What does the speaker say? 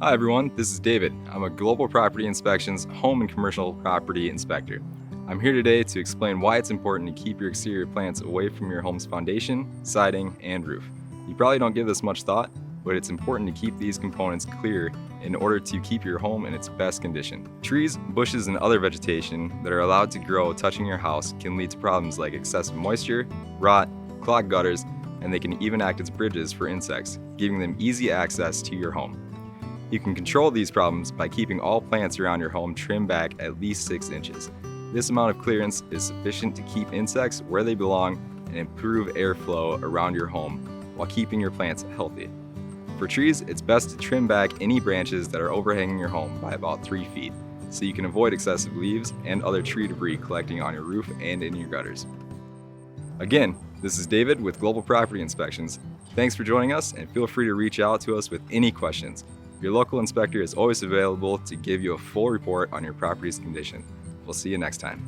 Hi everyone, this is David. I'm a Global Property Inspections home and commercial property inspector. I'm here today to explain why it's important to keep your exterior plants away from your home's foundation, siding, and roof. You probably don't give this much thought, but it's important to keep these components clear in order to keep your home in its best condition. Trees, bushes, and other vegetation that are allowed to grow touching your house can lead to problems like excessive moisture, rot, clogged gutters, and they can even act as bridges for insects, giving them easy access to your home. You can control these problems by keeping all plants around your home trimmed back at least 6 inches. This amount of clearance is sufficient to keep insects where they belong and improve airflow around your home while keeping your plants healthy. For trees, it's best to trim back any branches that are overhanging your home by about 3 feet, so you can avoid excessive leaves and other tree debris collecting on your roof and in your gutters. Again, this is David with Global Property Inspections. Thanks for joining us, and feel free to reach out to us with any questions. Your local inspector is always available to give you a full report on your property's condition. We'll see you next time.